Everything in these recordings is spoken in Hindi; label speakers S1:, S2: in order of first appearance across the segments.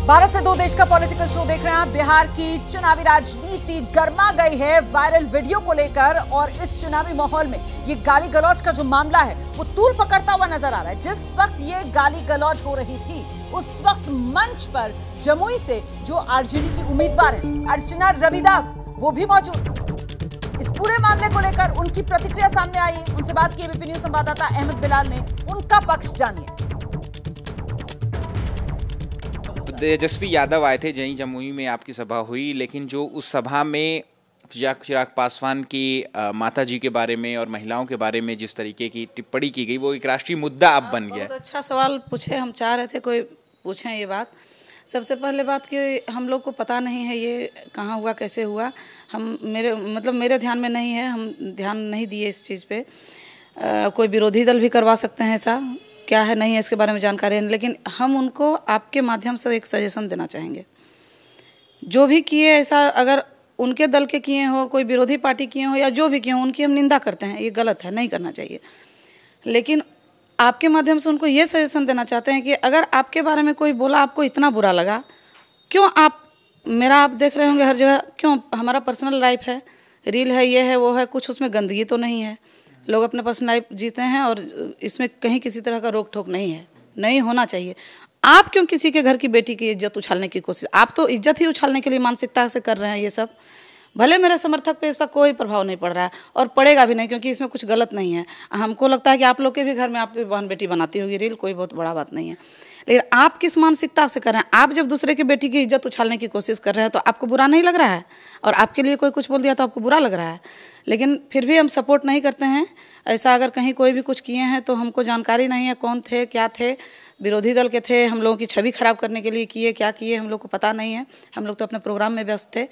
S1: भारत से दो देश का पॉलिटिकल शो देख रहे हैं आप। बिहार की चुनावी राजनीति गर्मा गई है वायरल वीडियो को लेकर, और इस चुनावी माहौल में ये गाली गलौज का जो मामला है वो तूल पकड़ता हुआ नजर आ रहा है। जिस वक्त ये गाली गलौज हो रही थी उस वक्त मंच पर जमुई से जो आरजेडी की उम्मीदवार है अर्चना रविदास वो भी मौजूद थी। इस पूरे मामले को लेकर उनकी प्रतिक्रिया सामने आई है। उनसे बात की एबीपी न्यूज संवाददाता अहमद बिलाल ने, उनका पक्ष जानिए।
S2: तेजस्वी यादव आए थे जमुई में, आपकी सभा हुई, लेकिन जो उस सभा में चिराग पासवान की माता जी के बारे में और महिलाओं के बारे में जिस तरीके की टिप्पणी की गई वो एक राष्ट्रीय मुद्दा अब बन गया।
S3: बहुत अच्छा सवाल पूछे, हम चाह रहे थे कोई पूछें ये बात। सबसे पहले बात कि हम लोग को पता नहीं है ये कहाँ हुआ, कैसे हुआ। मेरे ध्यान में नहीं है, हम ध्यान नहीं दिए इस चीज़ पे। कोई विरोधी दल भी करवा सकते हैं ऐसा, क्या है नहीं है इसके बारे में जानकारी नहीं, लेकिन हम उनको आपके माध्यम से एक सजेशन देना चाहेंगे। जो भी किए ऐसा, अगर उनके दल के किए हो, कोई विरोधी पार्टी किए हो या जो भी किए हो, उनकी हम निंदा करते हैं, ये गलत है, नहीं करना चाहिए। लेकिन आपके माध्यम से उनको ये सजेशन देना चाहते हैं कि अगर आपके बारे में कोई बोला, आपको इतना बुरा लगा, क्यों आप देख रहे होंगे हर जगह, क्यों हमारा पर्सनल लाइफ है, रील है, ये है, वो है, कुछ उसमें गंदगी तो नहीं है। लोग अपने पर्सनल लाइफ जीते हैं और इसमें कहीं किसी तरह का रोक टोक नहीं है, नहीं होना चाहिए। आप क्यों किसी के घर की बेटी की इज्जत उछालने की कोशिश, आप तो इज्जत ही उछालने के लिए मानसिकता से कर रहे हैं ये सब। भले मेरे समर्थक पे इसका कोई प्रभाव नहीं पड़ रहा है और पड़ेगा भी नहीं, क्योंकि इसमें कुछ गलत नहीं है। हमको लगता है कि आप लोग के भी घर में आपकी बहन बेटी बनाती होगी रील, कोई बहुत बड़ा बात नहीं है। लेकिन आप किस मानसिकता से कर रहे हैं? आप जब दूसरे की बेटी की इज्जत उछालने की कोशिश कर रहे हैं तो आपको बुरा नहीं लग रहा है, और आपके लिए कोई कुछ बोल दिया तो आपको बुरा लग रहा है। लेकिन फिर भी हम सपोर्ट नहीं करते हैं ऐसा। अगर कहीं कोई भी कुछ किए हैं तो हमको जानकारी नहीं है कौन थे, क्या थे, विरोधी दल के थे, हम लोगों की छवि खराब करने के लिए किए, क्या किए हम लोग को पता नहीं है। हम लोग तो अपने प्रोग्राम में व्यस्त थे,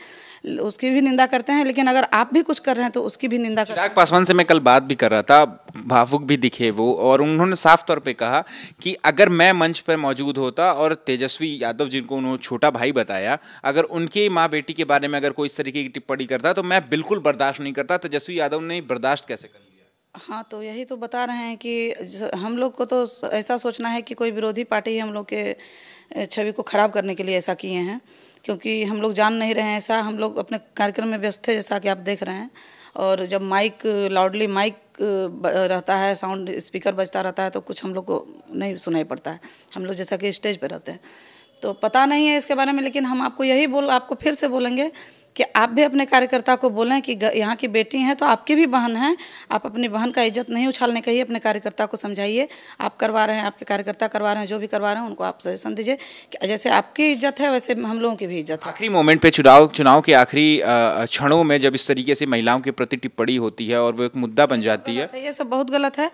S3: उसकी भी निंदा करते हैं। लेकिन अगर आप भी कुछ कर रहे हैं तो उसकी भी निंदा करते हैं।
S2: चिराग पासवान से मैं कल बात भी कर रहा था, भावुक भी दिखे वो, और उन्होंने साफ तौर पे कहा कि अगर मैं मंच पर मौजूद होता और तेजस्वी यादव जिनको उन्होंने छोटा भाई बताया, अगर उनकी माँ बेटी के बारे में अगर कोई इस तरीके की टिप्पणी करता तो मैं बिल्कुल बर्दाश्त नहीं करता। तेजस्वी यादव ने बर्दाश्त कैसे कर लिया?
S3: हाँ, तो यही तो बता रहे हैं कि हम लोग को तो ऐसा सोचना है कि कोई विरोधी पार्टी हम लोग के छवि को ख़राब करने के लिए ऐसा किए हैं, क्योंकि हम लोग जान नहीं रहे हैं ऐसा। हम लोग अपने कार्यक्रम में व्यस्त थे, जैसा कि आप देख रहे हैं, और जब माइक लाउडली माइक रहता है, साउंड स्पीकर बजता रहता है तो कुछ हम लोग को नहीं सुनाई पड़ता है। हम लोग जैसा कि स्टेज पर रहते हैं तो पता नहीं है इसके बारे में। लेकिन हम आपको फिर से बोलेंगे कि आप भी अपने कार्यकर्ता को बोलें कि यहाँ की बेटी हैं तो आपकी भी बहन हैं, आप अपनी बहन का इज्जत नहीं उछालने का ही अपने कार्यकर्ता को समझाइए। आप करवा रहे हैं, आपके कार्यकर्ता करवा रहे हैं, जो भी करवा रहे हैं उनको आप सजेशन दीजिए कि जैसे आपकी इज्जत है वैसे हम लोगों की भी इज्जत है।
S2: आखिरी मोमेंट पे चुनाव के आखिरी क्षणों में जब इस तरीके से महिलाओं के प्रति टिप्पणी होती है और वो एक मुद्दा बन जाती है,
S3: ये सब बहुत गलत है।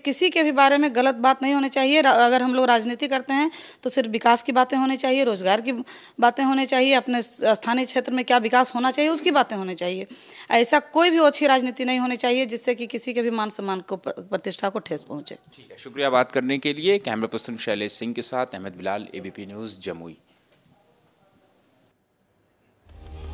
S3: किसी के भी बारे में गलत बात नहीं होनी चाहिए। अगर हम लोग राजनीति करते हैं तो सिर्फ विकास की बातें होनी चाहिए, रोजगार की बातें होनी चाहिए, अपने स्थानीय क्षेत्र में क्या विकास होना चाहिए उसकी बातें होनी चाहिए। ऐसा कोई भी अच्छी राजनीति नहीं होनी चाहिए जिससे कि किसी के भी मान सम्मान को, प्रतिष्ठा को ठेस पहुंचे।
S2: ठीक है, शुक्रिया बात करने के लिए। कैमरा पर्सन शैलेश सिंह के साथ अहमद बिलाल, एबीपी न्यूज़ जमुई।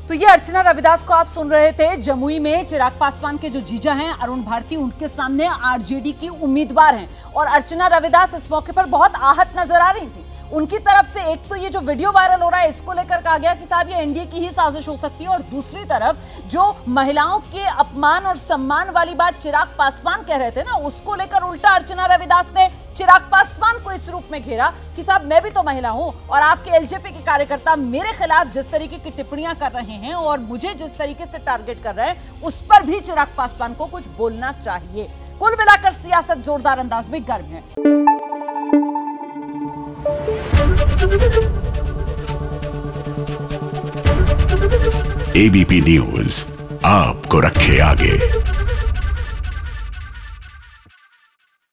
S1: तो ये अर्चना रविदास को आप सुन रहे थे। जमुई में चिराग पासवान के जो जीजा हैं अरुण भारती, उनके सामने आरजेडी की उम्मीदवार हैं, और अर्चना रविदास इस मौके पर बहुत आहत नजर आ रही थी। उनकी तरफ से एक तो ये जो वीडियो वायरल हो रहा है इसको लेकर कहा गया कि साहब ये एनडीए की ही साजिश हो सकती है, और दूसरी तरफ जो महिलाओं के अपमान और सम्मान वाली बात चिराग पासवान कह रहे थे ना, उसको लेकर उल्टा अर्चना रविदास ने चिराग पासवान को इस रूप में घेरा कि साहब मैं भी तो महिला हूं, और आपके एलजेपी के कार्यकर्ता मेरे खिलाफ जिस तरीके की टिप्पणियां कर रहे हैं और मुझे जिस तरीके से टारगेट कर रहे हैं उस पर भी चिराग पासवान को कुछ बोलना चाहिए। कुल मिलाकर सियासत जोरदार अंदाज में गर्म है।
S4: एबीपी न्यूज़ आपको रखे आगे।